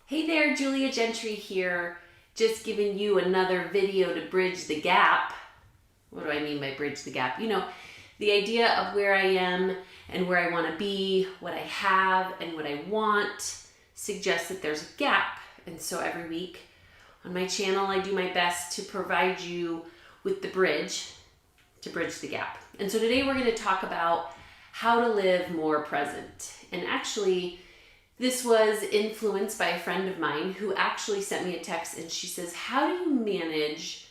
Hey there, Julia Gentry here, just giving you another video to bridge the gap. What do I mean by bridge the gap? You know, the idea of where I am and where I want to be, what I have and what I want suggests that there's a gap. And so every week on my channel, I do my best to provide you with the bridge to bridge the gap. And so today we're going to talk about how to live more present. And actually, this was influenced by a friend of mine who actually sent me a text, and she says, how do you manage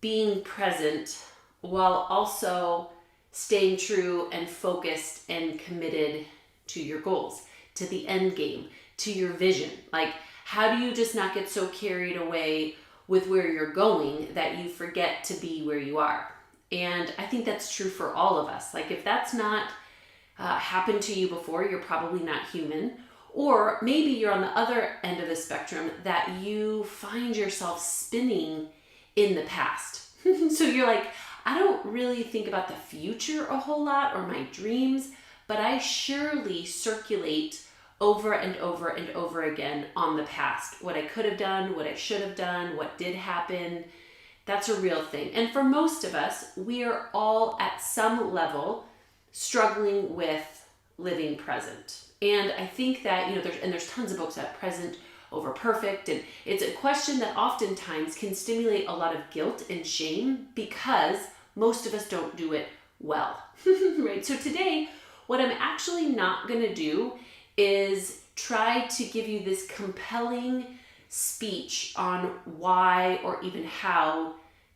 being present while also staying true and focused and committed to your goals, to the end game, to your vision? Like, how do you just not get so carried away with where you're going that you forget to be where you are? And I think that's true for all of us. Like, if that's not happened to you before, you're probably not human. Or maybe you're on the other end of the spectrum that you find yourself spinning in the past. So you're like, I don't really think about the future a whole lot or my dreams, but I surely circulate over and over and over again on the past. What I could have done, what I should have done, what did happen. That's a real thing. And for most of us, we are all at some level struggling with living present. And I think that, you know, there's tons of books about present over perfect. And it's a question that oftentimes can stimulate a lot of guilt and shame because most of us don't do it well, right? So today, what I'm actually not going to do is try to give you this compelling speech on why or even how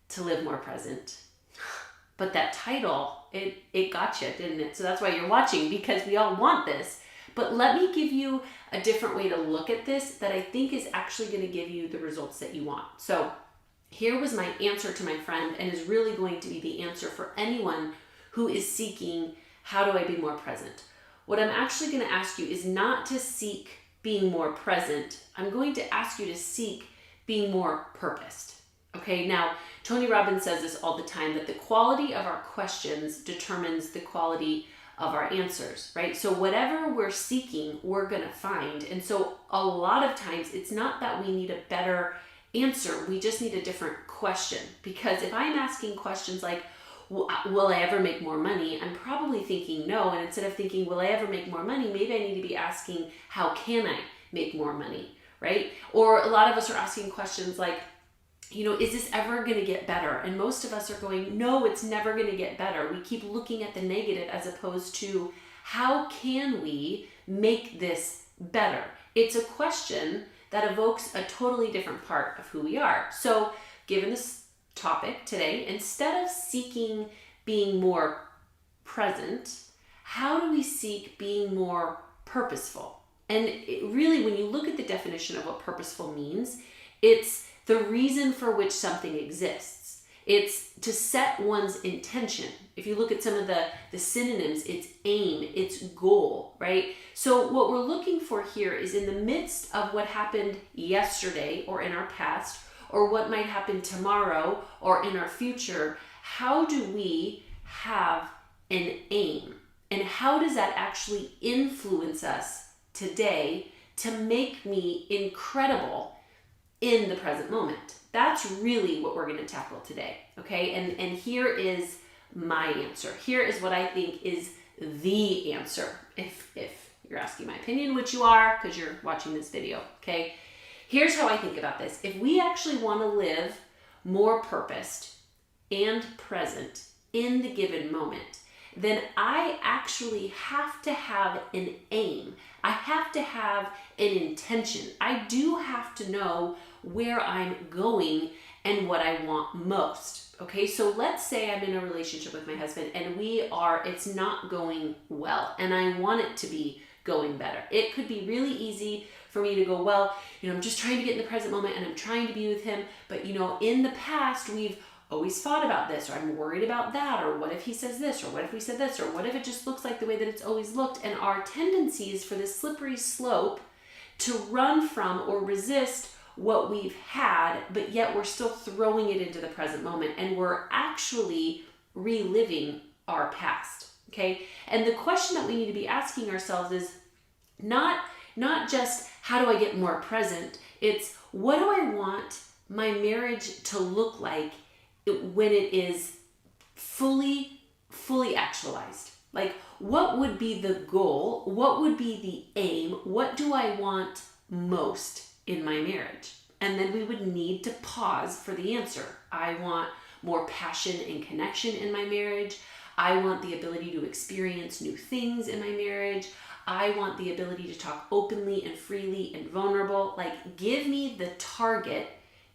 to live more present. But that title, it got you, didn't it? So that's why you're watching, because we all want this. But let me give you a different way to look at this that I think is actually going to give you the results that you want. So here was my answer to my friend, and is really going to be the answer for anyone who is seeking, how do I be more present? What I'm actually going to ask you is not to seek being more present. I'm going to ask you to seek being more purposed. Okay, now Tony Robbins says this all the time, that the quality of our questions determines the quality of our answers, right? So whatever we're seeking, we're going to find. And so a lot of times it's not that we need a better answer, we just need a different question. Because if I'm asking questions like, will I ever make more money? I'm probably thinking no. And instead of thinking, will I ever make more money? Maybe I need to be asking, how can I make more money, right? Or a lot of us are asking questions like, you know, is this ever going to get better? And most of us are going, no, it's never going to get better. We keep looking at the negative as opposed to how can we make this better? It's a question that evokes a totally different part of who we are. So given this topic today, instead of seeking being more present, how do we seek being more purposeful? And really, when you look at the definition of what purposeful means, it's the reason for which something exists. It's to set one's intention. If you look at some of the synonyms, it's aim, it's goal, right? So what we're looking for here is in the midst of what happened yesterday or in our past, or what might happen tomorrow or in our future, how do we have an aim? And how does that actually influence us today to make me incredible in the present moment? That's really what we're going to tackle today, okay? And here is my answer. Here is what I think is the answer, if you're asking my opinion, which you are because you're watching this video, okay? Here's how I think about this. If we actually want to live more purposed and present in the given moment, then I actually have to have an aim. I have to have an intention. I do have to know where I'm going and what I want most. Okay, so let's say I'm in a relationship with my husband and it's not going well and I want it to be going better. It could be really easy for me to go, well, you know, I'm just trying to get in the present moment and I'm trying to be with him. But, you know, in the past, we've always thought about this, or I'm worried about that, or what if he says this, or what if we said this, or what if it just looks like the way that it's always looked? And our tendency is for this slippery slope to run from or resist what we've had, but yet we're still throwing it into the present moment, and we're actually reliving our past, okay? And the question that we need to be asking ourselves is not just how do I get more present? It's what do I want my marriage to look like when it is fully actualized? Like, what would be the goal? What would be the aim? What do I want most in my marriage? And then we would need to pause for the answer. I want more passion and connection in my marriage. I want the ability to experience new things in my marriage. I want the ability to talk openly and freely and vulnerable. Like, give me the target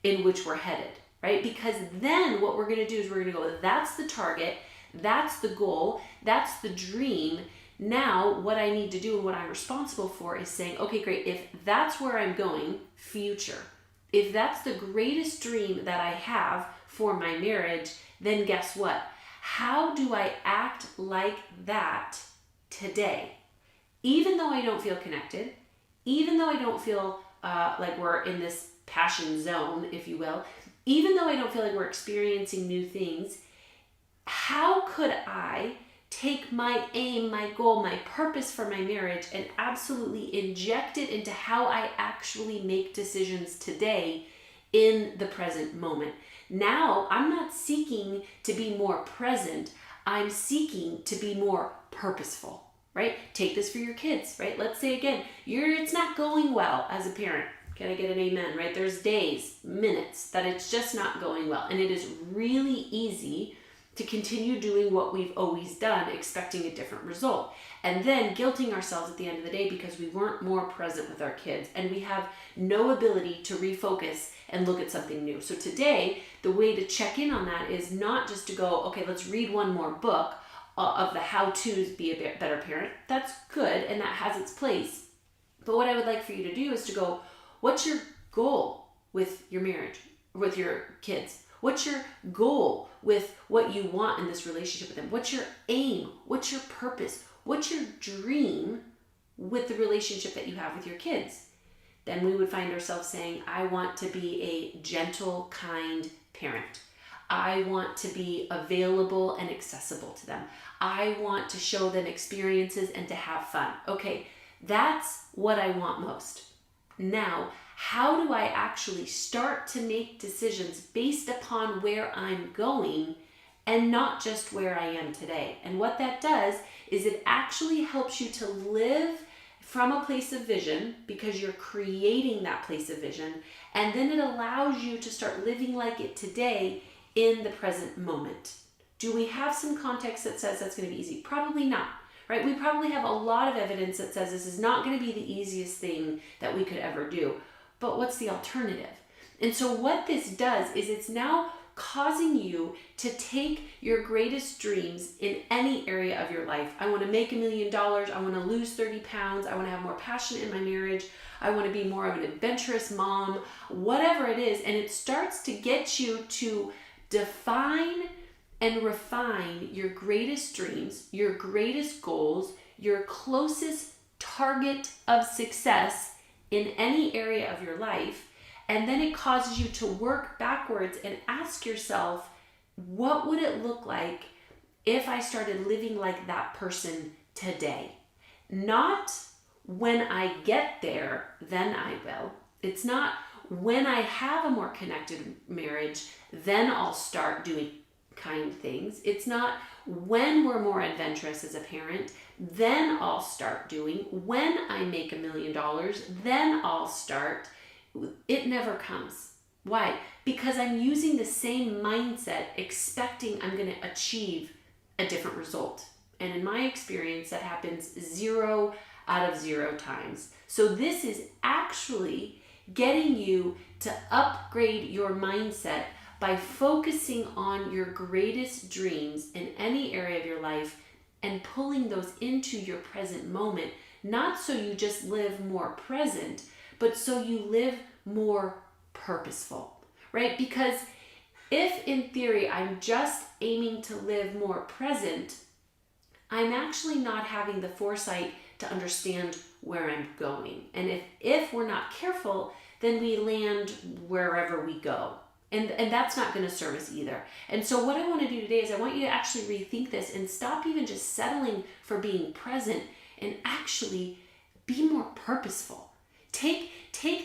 in which we're headed, right? Because then what we're going to do is we're going to go, that's the target, that's the goal, that's the dream. Now, what I need to do and what I'm responsible for is saying, okay, great, if that's where I'm going, future, if that's the greatest dream that I have for my marriage, then guess what? How do I act like that today? Even though I don't feel connected, even though I don't feel like we're in this passion zone, if you will, even though I don't feel like we're experiencing new things, how could I take my aim, my goal, my purpose for my marriage and absolutely inject it into how I actually make decisions today in the present moment? Now, I'm not seeking to be more present. I'm seeking to be more purposeful, right? Take this for your kids, right? Let's say again, it's not going well as a parent. Can I get an amen, right? There's days, minutes that it's just not going well. And it is really easy to continue doing what we've always done, expecting a different result. And then guilting ourselves at the end of the day because we weren't more present with our kids and we have no ability to refocus and look at something new. So today, the way to check in on that is not just to go, okay, let's read one more book of the how-tos be a better parent. That's good and that has its place. But what I would like for you to do is to go, what's your goal with your marriage, with your kids? What's your goal with what you want in this relationship with them? What's your aim? What's your purpose? What's your dream with the relationship that you have with your kids? Then we would find ourselves saying, I want to be a gentle, kind parent. I want to be available and accessible to them. I want to show them experiences and to have fun. Okay, that's what I want most. Now, how do I actually start to make decisions based upon where I'm going and not just where I am today? And what that does is it actually helps you to live from a place of vision because you're creating that place of vision. And then it allows you to start living like it today in the present moment. Do we have some context that says that's going to be easy? Probably not. Right? We probably have a lot of evidence that says this is not going to be the easiest thing that we could ever do. But what's the alternative? And so what this does is it's now causing you to take your greatest dreams in any area of your life. I want to make $1 million. I want to lose 30 pounds. I want to have more passion in my marriage. I want to be more of an adventurous mom, whatever it is. And it starts to get you to define and refine your greatest dreams, your greatest goals, your closest target of success in any area of your life. And then it causes you to work backwards and ask yourself, what would it look like if I started living like that person today? Not when I get there, then I will. It's not when I have a more connected marriage, then I'll start doing kind things. It's not when we're more adventurous as a parent, then I'll start doing. When I make $1 million, then I'll start. It never comes. Why? Because I'm using the same mindset, expecting I'm going to achieve a different result. And in my experience, that happens 0 out of 0 times. So this is actually getting you to upgrade your mindset by focusing on your greatest dreams in any area of your life and pulling those into your present moment, not so you just live more present, but so you live more purposeful, right? Because if in theory I'm just aiming to live more present, I'm actually not having the foresight to understand where I'm going. And if we're not careful, then we land wherever we go. And that's not going to serve us either. And so what I want to do today is I want you to actually rethink this and stop even just settling for being present and actually be more purposeful. Take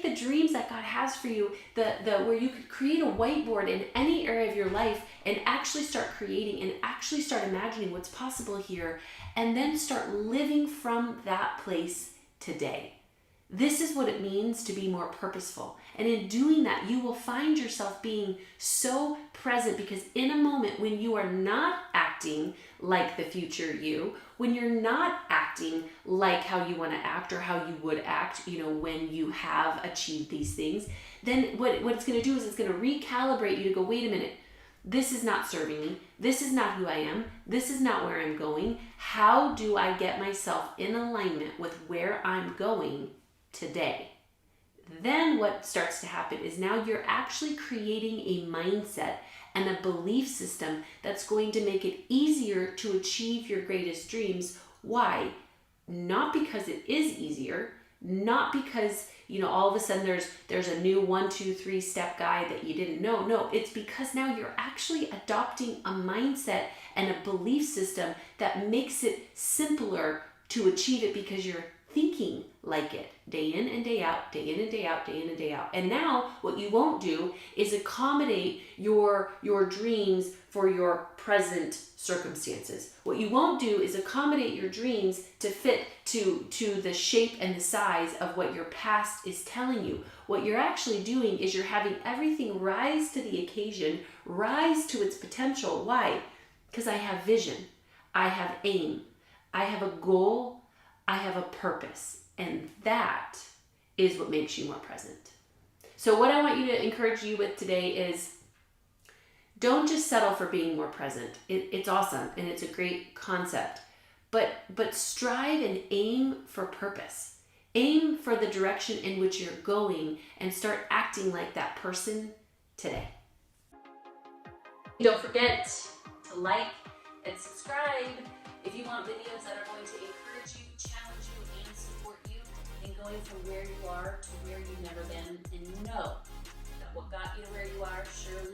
the dreams that God has for you, where you could create a whiteboard in any area of your life and actually start creating and actually start imagining what's possible here, and then start living from that place today. This is what it means to be more purposeful. And in doing that, you will find yourself being so present, because in a moment when you are not acting like the future you, when you're not acting like how you want to act or how you would act, when you have achieved these things, then what it's going to do is it's going to recalibrate you to go, wait a minute, this is not serving me. This is not who I am. This is not where I'm going. How do I get myself in alignment with where I'm going today? Then what starts to happen is now you're actually creating a mindset and a belief system that's going to make it easier to achieve your greatest dreams. Why? Not because it is easier, not because, all of a sudden there's a new 1, 2, 3 step guide that you didn't know. No, it's because now you're actually adopting a mindset and a belief system that makes it simpler to achieve it, because you're thinking like it day in and day out, day in and day out, day in and day out. And now what you won't do is accommodate your dreams for your present circumstances. What you won't do is accommodate your dreams to fit to the shape and the size of what your past is telling you. What you're actually doing is you're having everything rise to the occasion, rise to its potential. Why? Because I have vision, I have aim, I have a goal, I have a purpose, and that is what makes you more present. So what I want you to encourage you with today is, don't just settle for being more present. It's awesome and it's a great concept, but strive and aim for purpose. Aim for the direction in which you're going and start acting like that person today. Don't forget to like and subscribe if you want videos that are going to encourage you, challenge you, and support you in going from where you are to where you've never been, and know that what got you to where you are surely